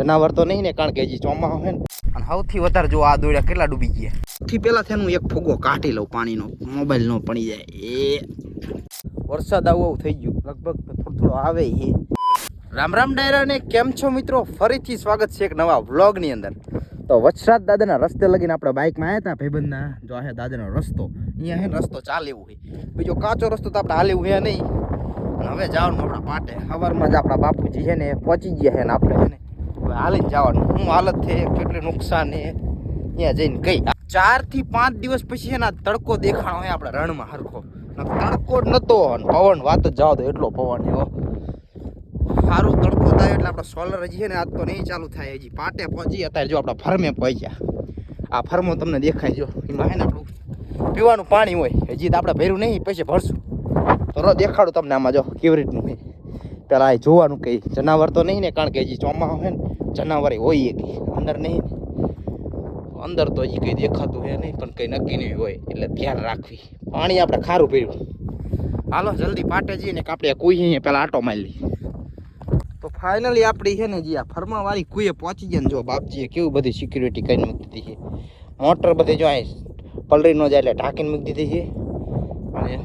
જનાવર તો નહીં ને, કારણ કે હજી ચોમાસું છે ને. અને સૌથી વધારે જો આ દોડ્યા કેટલા ડૂબી ગયા. સૌથી પહેલા તેનું એક ફુગ્ગો કાઢી લઉં પાણીનો, મોબાઈલ નો પડી જાય. વરસાદ આવું થઈ ગયું, લગભગ થોડો આવે છે. રામ રામ ડાયરા ને કેમ છો મિત્રો, ફરીથી સ્વાગત છે એક નવા વ્લોગની અંદર. તો વચરાજ દાદાના રસ્તે લગીને આપણે બાઇકમાં આવ્યા હતા ભાઈબંધના. જો આ દાદાનો રસ્તો, અહીંયા હે ને રસ્તો ચાલે એવું હોય, બીજો કાચો રસ્તો તો આપણે હાલે એવું હે નહીં. અને હવે જવાનું આપણા પાટે. સવારમાં જ આપણા બાપુજી છે ને પહોંચી ગયા છે ને આપણે છે ને હવે હાલીને જવાનું. શું હાલત છે, કેટલી નુકસાન છે ત્યાં જઈને કઈ. 4 થી 5 દિવસ પછી એના તડકો દેખાણો હોય આપણે રણમાં હરખો. તડકો જ નતો, પવન વાત જ જવા દો એટલો પવન એવો સારું તડકો થાય. એટલે આપણે સોલર હજી છે ને આજ તો નહીં ચાલુ થાય. હજી પાટે પહોંચી અત્યારે જો આપણા ફરમે પહોંચ્યા. આ ફરમો તમને દેખાય, જો એમાં છે ને આપણું પીવાનું પાણી હોય. હજી તો આપણે ભર્યું નહીં, પછી ભરશું તો દેખાડું તમને. આમાં જો કેવી રીતનું હોય પેલા જોવાનું. કઈ જનાવર તો નહીં ને, કારણ કે હજી ચોમાસું છે ને, જનાવર હોય કે અંદર નહીં. અંદર તો હજી કંઈ દેખાતું હોય નહીં, પણ કંઈ નક્કી નહીં હોય, એટલે ધ્યાન રાખવી. પાણી આપણે ખારું પીવું. હાલો જલ્દી પાટે જઈએ ને, આપણે કોઈ અહીંયા પેલા આટો મારી લઈએ. તો ફાઇનલી આપણી છે ને જે આ ફરમાવાળી કુએ પહોંચી ગયા ને. જો બાપજીએ કેવું બધી સિક્યુરિટી કરીને મૂકી દીધી છે. મોટર બધી જો અહીં પલરી ન જાય એટલે ઢાંકીને મૂકી દીધી છે. અને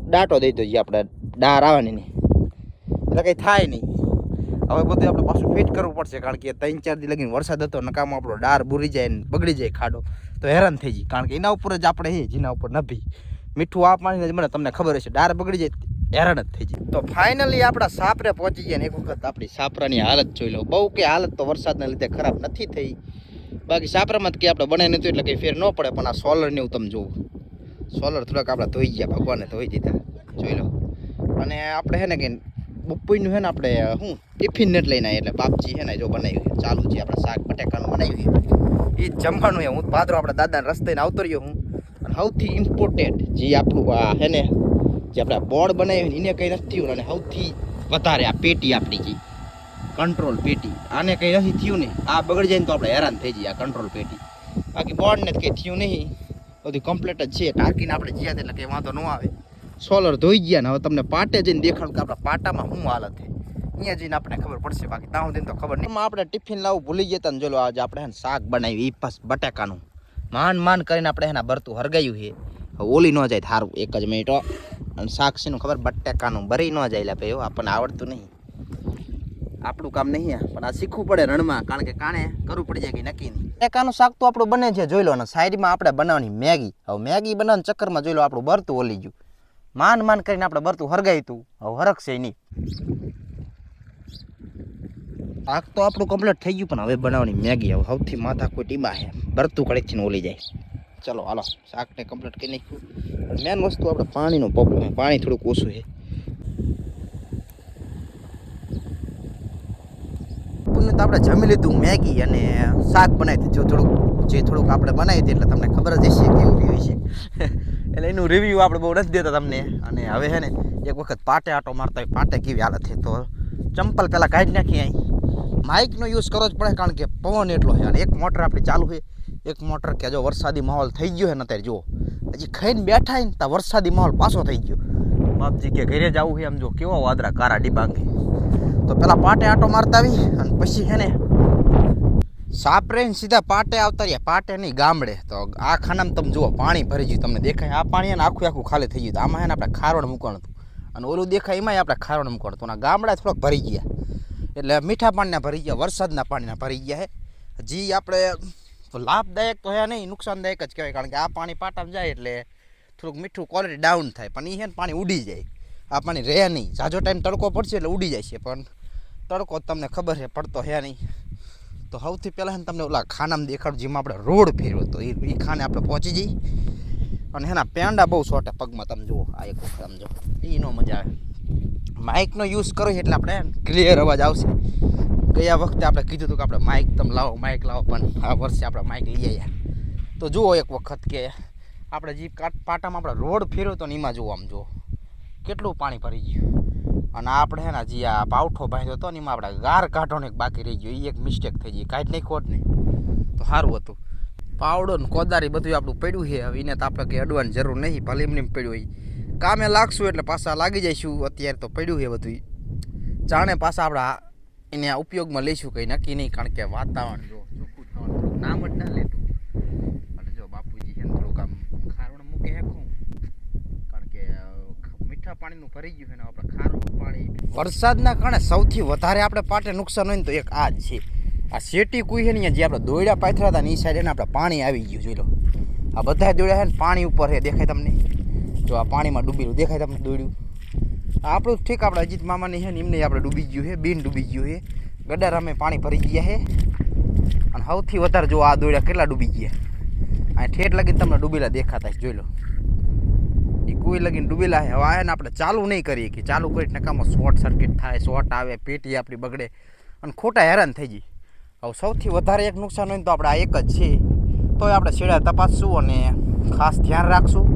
ડાટો દઈ દો જે આપણે ડાર આવે ને એટલે કંઈ થાય નહીં. હવે બધું આપણે પાછું ફિટ કરવું પડશે, કારણ કે 3-4 દી લગીને વરસાદ હતો, નકામાં આપણો ડાર બુરી જાય ને બગડી જાય ખાડો તો હેરાન થઈ જાય. કારણ કે એના ઉપર જ આપણે જેના ઉપર નભી મીઠું આ પાણીને મને તમને ખબર હશે, ડાર બગડી જાય હેરાન જ થઈ જાય. તો ફાઇનલી આપણા સાપરે પહોંચી ગયા ને. એક વખત આપણી સાપરાની હાલત જોઈ લો. બહુ કે હાલત તો વરસાદના લીધે ખરાબ નથી થઈ. બાકી સાપરામાં જ કે આપણે બનાવી નહોતું એટલે કંઈ ફેર ન પડે. પણ આ સોલરને એવું તમે જોવું, સોલર થોડાક આપણે ધોઈ ગયા, ભગવાને ધોઈ દીધા જોઈ લો. અને આપણે છે ને કે બપોરનું છે ને આપણે શું ટિફિન નેટ લઈને આવીએ. એટલે બાપજી છે ને જો બનાવ્યું ચાલુ છે, આપણે શાક બટેકાનું બનાવ્યું એ જ જમવાનું છે. હું પાત્રો આપણા દાદાને રસ્તે આવતો રહ્યો હું. અને સૌથી ઇમ્પોર્ટન્ટ જે આપણું આ છે ને જે આપણે બોર્ડ બનાવ્યું એને કંઈ નથી થયું. અને સૌથી વધારે આ પેટી આપણી જે કંટ્રોલ પેટી, આને કંઈ નથી થયું ને. આ બગડી જાય ને તો આપણે હેરાન થઈ જઈએ. આ કંટ્રોલ પેટી, બાકી બોર્ડને કંઈ થયું નહીં, બધું કમ્પ્લીટ જ છે. ટાંકીને આપણે જ્યાં એટલે કંઈ વાંધો ન આવે. સોલર ધોઈ ગયા ને હવે તમને પાટે જઈને દેખાડું કે આપણા પાટામાં શું હાલત છે. અહીંયા જઈને આપણે ખબર પડશે, બાકી ત્યાં સુધી તો ખબર નહીં. આપણે ટિફિન લાવવું ભૂલી ગયા ને. જો આજે આપણે શાક બનાવી બટાકાનું માન કરીને આપણે એના બરતું હરગાયું છે. ઓલી ન જાય સારું, એક જ મિનિટ. અને શાક શેનું ખબર, બટાકાનું ભરી ન જાય. એટલે ભાઈ આપણને આવડતું નહીં, આપણું કામ નહીં. પણ આ શીખવું પડે રણમાં, કારણ કે કાણે કરવું પડી જાય કે નક્કી નહીં. બટાકાનું શાક તો આપણું બને છે જોઈ લો. અને સાઈડમાં આપણે બનાવવાની મેગી. હવે મેગી બનાવવાના ચક્કરમાં જોઈ લો આપણું બરતું ઓલી ગયું. માન કરીને આપણે બરતું હરગાયું હતું, હવે હરકશે નહીં. શાક તો આપણું કમ્પ્લીટ થઈ ગયું, પણ હવે બનાવવાની મેગી. હવે સૌથી માથા કોઈ ટીબા છે, બરતું કડેકથી ઓલી જાય. ચલો હાલો શાકને કમ્પ્લીટ કરી નાખ્યું. મેન વસ્તુ આપણે પાણીનો પ્રોબ્લેમ, પાણી થોડુંક ઓછું છે. તો આપણે જમી લીધું મેગી અને શાક બનાવી દીધું. થોડુંક આપણે બનાવી દીધું એટલે તમને ખબર જ હશે કેવું રિવ્યુ છે. એટલે એનું રિવ્યુ આપણે બહુ નથી દેતા તમને. અને હવે છે ને એક વખત પાટે આટો મારતા હોય, પાટે કેવી હાલત છે. તો ચંપલ પહેલાં કાઢી નાખી. અહીં માઇકનો યુઝ કરવો જ પડે, કારણ કે પવન એટલો છે. અને એક મોટર આપણી ચાલુ છે, એક મોટર કે જો વરસાદી માહોલ થઈ ગયો છે ને અત્યારે જુઓ. હજી ખાઈને બેઠા ને ત્યાં વરસાદી માહોલ પાછો થઈ ગયો. બાપજી કે ઘરે જવું છે, આમ જો કેવા વાદળા કારા ડીબાંગે. તો પેલા પાટે આટો મારતા આવી અને પછી છે ને સાપરે સીધા પાટે આવતા રહ્યા. પાટે નહીં ગામડે. તો આ ખાનામાં તમે જુઓ પાણી ભરી ગયું, તમને દેખાય. આ પાણી એને આખું ખાલી થઈ ગયું. આમાં છે ને આપણે ખારોડ મૂકવાનું હતું, અને ઓલું દેખાય એમાંય આપણે ખારોડ મૂકવાનું હતું. અને ગામડા થોડાક ભરી ગયા, એટલે મીઠા પાણીના ભરી ગયા, વરસાદના પાણીના ભરી ગયા છે. જી આપણે તો લાભદાયક તો હે નહીં, નુકસાનદાયક જ કહેવાય. કારણ કે આ પાણી પાટામાં જાય એટલે થોડુંક મીઠું ક્વોલિટી ડાઉન થાય. પણ એ છે ને પાણી ઉડી જાય. આ પાણી રહે નહીં, ઝાઝો ટાઈમ તડકો પડશે એટલે ઉડી જાય છે. પણ તડકો તમને ખબર છે પડતો હે નહીં. તો સૌથી પહેલાં તમને ઓલા ખાનામાં દેખાડું જેમાં આપણે રોડ ફેરવ્યો હતો. એ ખાને આપણે પહોંચી જઈએ. અને એના પેંડા બહુ સોટે પગમાં, તમે જુઓ. આ એક વખત સમજો એનો મજા આવે. માઇકનો યુઝ કરો એટલે આપણે ક્લિયર અવાજ આવશે. ગયા વખતે આપણે કીધું હતું કે આપણે માઇક તમે લાવો, માઇક લાવો, પણ આ વર્ષે આપણે માઇક લઈ આવ્યા. તો જુઓ એક વખત કે આપણે જે પાટામાં આપણે રોડ ફેરવ્યો હતો ને એમાં જુઓ, આમ જુઓ કેટલું પાણી ભરી ગયું. અને આપણે છે ને જે આ પાવઠો બાંધ્યો હતો ને એમાં આપણે ગાર કાઢવાનો એક બાકી રહી ગયો. એ એક મિસ્ટેક થઈ ગઈ, કાઢી નાખ્યો જ નહીં તો સારું હતું. પાવડો ને કોદારી બધું આપણું પડ્યું છે. હવે એને તો આપણે કંઈ અડવાની જરૂર નહીં, ભલે એમને પડ્યું હોય. કામે લાગશું એટલે પાછા લાગી જઈશું. અત્યારે તો પડ્યું છે બધું, જાણે પાછા આપણા એને આ ઉપયોગમાં લઈશું કંઈ નક્કી નહીં, કારણ કે વાતાવરણ જો ચોખ્ખું થવાનું નામ જ ના લેતું. અને જો બાપુજી છે ને થોડુંક આમ ખારું મૂકે હેખું, કારણ કે મીઠા પાણીનું ભરી ગયું છે ને આપણે ખારું પાણી. વરસાદના કારણે સૌથી વધારે આપણે પાટે નુકસાન હોય ને તો એક આ જ છે. આ શેટી કુઈ છે ને જે આપણે દોયડા પાથરા હતા ને એ સાઈડ એને આપણે પાણી આવી ગયું. જોઈ લો આ બધા દોયડા છે ને પાણી ઉપર છે, દેખાય તમને? જો આ પાણીમાં ડૂબેલું દેખાય તમને દોયડું? આપણું ઠીક, આપણે અજીત મામાની છે ને એમને આપણે ડૂબી ગયું છે, બીન ડૂબી ગયું છે. ગડારામે પાણી ભરી ગયા છે. અને સૌથી વધારે જો આ દોયડા કેટલા ડૂબી ગયા, આ ઠેઠ લગીને તમને ડૂબેલા દેખાતા જોઈ લો. એ કોઈ લગીને ડૂબેલા છે. હવે આ ને આપણે ચાલુ નહીં કરીએ કે ચાલુ કરી નકામાં શોર્ટ સર્કિટ થાય, શોર્ટ આવે, પેટી આપણી બગડે અને ખોટા હેરાન થઈ જાય. હવે સૌથી વધારે એક નુકસાન હોય ને તો આપણે આ એક જ છે. તોય આપણે છેડા તપાસશું અને ખાસ ધ્યાન રાખશું.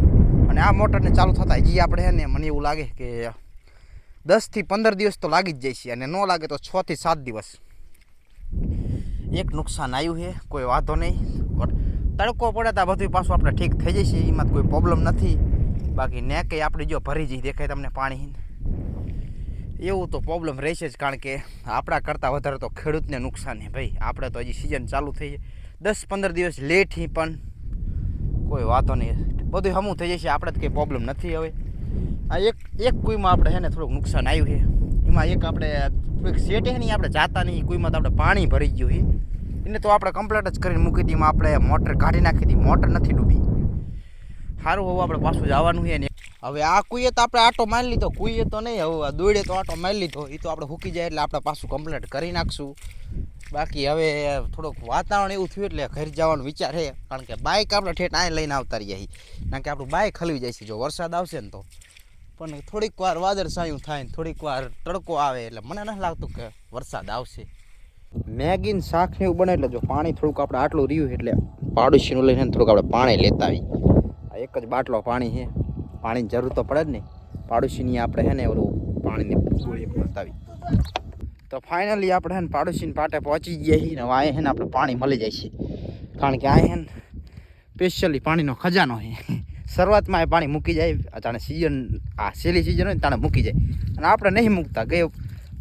અને આ મોટરને ચાલુ થતા હજી આપણે છે ને મને એવું લાગે કે 10 થી 15 દિવસ તો લાગી જ જાય છે, અને ન લાગે તો 6 થી 7 દિવસ. એક નુકસાન આવ્યું છે, કોઈ વાંધો નહીં. તડકો પડે તો બધું પાછું આપણે ઠીક થઈ જશે, એમાં કોઈ પ્રોબ્લેમ નથી. બાકી ને કંઈ આપણે જો ભરી જઈ દેખાય તમને પાણી, એવું તો પ્રોબ્લેમ રહેશે જ, કારણ કે આપણા કરતાં વધારે તો ખેડૂતને નુકસાન છે ભાઈ. આપણે તો હજી સિઝન ચાલુ થઈ જાય 10-15 દિવસ લેટ હી, પણ કોઈ વાંધો નહીં, બધું હમું થઈ જશે, આપણે તો કંઈ પ્રોબ્લેમ નથી. હવે આ એક કુઈમાં આપણે છે ને થોડુંક નુકસાન આવ્યું છે. એમાં એક આપણે કોઈક સેટ છે નહીં, આપણે જાતા નહીં કુઈમાં તો આપણે પાણી ભરી ગયું છે. એને તો આપણે કમ્પ્લીટ જ કરીને મૂકી હતી. એમાં આપણે મોટર કાઢી નાખી હતી, મોટર નથી ડૂબી. સારું, હવે આપણે પાછું જવાનું છે ને. હવે આ કુઈએ તો આપણે આટો મારી લીધો, કુઈએ તો નહીં, હવે આ દોડે તો આટો મારી લીધો. એ તો આપણે સૂકી જાય એટલે આપણે પાછું કમ્પ્લીટ કરી નાખશું. બાકી હવે થોડુંક વાતાવરણ એવું થયું એટલે ઘરે જવાનો વિચાર છે, કારણ કે બાઇક આપણે ઠેઠ આ લઈને આવતા રહીએ છીએ, કારણ કે આપણું બાઇક હલવી જાય છે જો વરસાદ આવશે ને તો. પણ થોડીક વાર વાદળછાયું થાય ને થોડીક વાર તડકો આવે એટલે મને નથી લાગતું કે વરસાદ આવશે. મેગીન શાક ને એવું બને એટલે જો પાણી થોડુંક આપણે આટલું રહ્યું એટલે પાડોશીનું લઈને થોડુંક આપણે પાણી લેતા આવી. આ એક જ બાટલો પાણી છે, પાણીની જરૂર તો પડે જ નહીં. પાડોશીની આપણે છે ને ઓલું પાણીની ગોળી બતાવી. તો ફાઇનલી આપણે છે ને પાડોશીની પાટે પહોંચી ગયા છીએ. ને આ છે ને આપણે પાણી મળી જાય છે, કારણ કે આ છે ને સ્પેશિયલી પાણીનો ખજાનો છે. શરૂઆતમાં એ પાણી મૂકી જાય, જાણે સિઝન આ છેલ્લી સિઝન હોય ને તાણે મૂકી જાય, અને આપણે નહીં મૂકતા.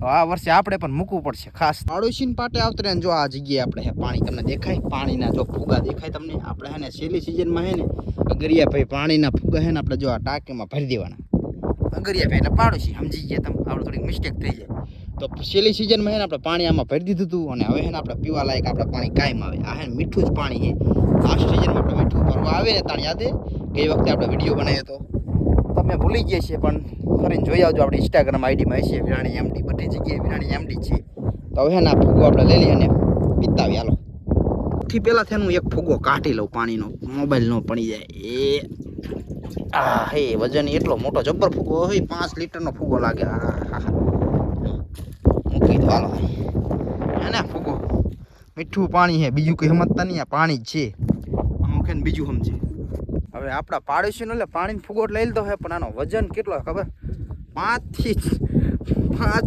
આ વર્ષે આપણે પણ મૂકવું પડશે ખાસ. પાડોશીની પાટે આવતરે જો આ જગ્યાએ આપણે પાણી તમને દેખાય, પાણીના જો ફુગા દેખાય તમને. આપણે છે ને છેલ્લી સિઝનમાં છે ને અગરિયા ભાઈ પાણીના ફુગા છે ને આપણે જો આ ટાંકીમાં ભરી દેવાના. અગરિયા ભાઈ એટલે પાડોશી સમજી ગયા તમે, આપણે થોડીક મિસ્ટેક થઈ જાય. તો છેલ્લી સિઝનમાં છે ને આપણે પાણી આમાં ભરી દીધું હતું, અને હવે છે ને આપણે પીવા લાયક આપણે પાણી કાયમ આવે. આ છે ને મીઠું જ પાણી છે. લાસ્ટ સિઝનમાં આપણે મીઠું ભરવા આવે ને તાણ યાદ ગઈ વખતે આપણે વિડીયો બનાવ્યો હતો, તમે ભૂલી ગયા છીએ, પણ ફરીને જોઈ આવજો. આપણે ઇન્સ્ટાગ્રામ આઈડીમાં હશે વિરાણી એમડી, બધી જગ્યાએ વિરાણી એમડી છે. તો હવે ને આ ફૂગો આપણે લઈ લઈએ અને પીતાવી. હાલો થી પહેલાં તેનું એક ફૂગો કાઢી લઉં પાણીનો, મોબાઈલ ન પડી જાય. હે વજન એટલો મોટો જબ્બર ફૂગો હોય, 5 લીટરનો ફૂગો લાગે. મૂકી દો હાલો. એને ફૂગો મીઠું પાણી છે, બીજું કંઈ સમજતા નહીં, આ પાણી જ છે. અમુક ને બીજું સમજે. હવે આપણા પાડોશીનો એટલે પાણીનો ફૂગો લઈ લીધો છે, પણ આનો વજન કેટલો ખબર? 5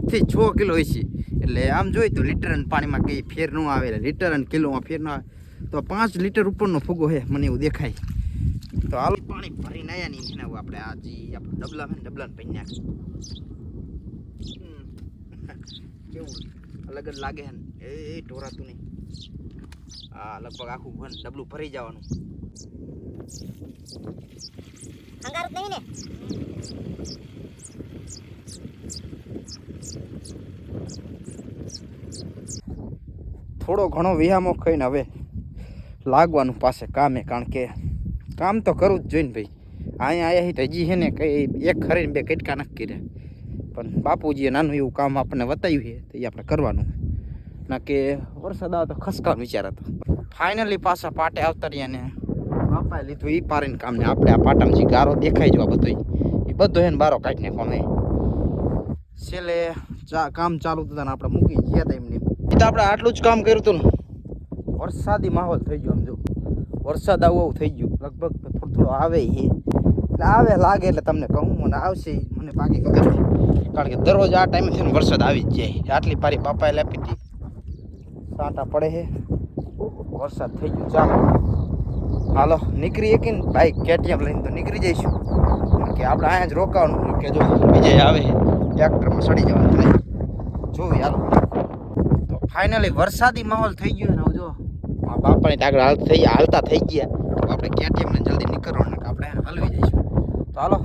થી 6 કિલો હોય છે. એટલે આમ જોઈએ તો લીટર અને પાણીમાં કંઈ ફેર ન આવે, લીટર અને કિલોમાં ફેર ન આવે. તો 5 લીટર ઉપરનો ફૂગો છે, મને એવું દેખાય. તો હાલ પાણી ભરીને આવ્યા નહીં ને આપણે આ જે આપણે ડબલા છે ને ડબલાને ભરી નાખી. કેવું અલગ જ લાગે છે ને, એ ઢોરાતું નહીં. હા લગભગ આખું ભન ડબલું ભરી જવાનું. અંગારત નહીં ને? થોડો ઘણો વિહામો ખાઈને હવે લાગવાનું પાસે કામે, કારણ કે કામ તો કરવું જ જોઈએ ને ભાઈ. અહીંયા આવ્યા તો હજી છે ને કંઈ એક ખરીને 2 કટકા નક્કી કર્યા, પણ બાપુજીએ નાનું એવું કામ આપણને બતાવ્યું છે તો એ આપણે કરવાનું. ના કે વરસાદ આવે તો ખસકાનો વિચાર હતો. ફાઇનલી પાછા પાટે આવતા રહ્યા ને બાપાએ લીધું એ પારીને કામ ને. આપણે આ પાટામાં જે ગારો દેખાય જો આ બધો એ બધો એને બારો કાઢીને કોને છેલ્લે કામ ચાલુ થતા ને આપણે મૂકી ગયા હતા એમને. એ તો આપણે આટલું જ કામ કર્યું હતું ને, વરસાદી માહોલ થઈ ગયો. આમ જો વરસાદ આવું થઈ ગયું, લગભગ તો થોડો આવે છે. એટલે આવે લાગે એટલે તમને કહું, મને આવશે મને બાકી ખબર નહીં, કારણ કે દરરોજ આ ટાઈમે છે ને વરસાદ આવી જ જાય. આટલી પારી બાપાએ લાપી હતી, સાંટા પડે છે, વરસાદ થઈ ગયો. ચાલો હાલો નીકળી કે ને બાઈક કેટીએમ લઈને તો નીકળી જઈશું, કે આપણે અહીંયા જ રોકાવાનું. કે જો બીજે આવે ટ્રેક્ટરમાં સડી જવાનું થાય જોઈ. હાલો ફાઇનલી વરસાદી માહોલ થઈ ગયો ને જો આ બાપાની આગળ હાલતા થઈ ગયા તો આપણે કેટીએમ ને જલ્દી નીકળવાનું આપણે હલવી જઈશું તો હાલો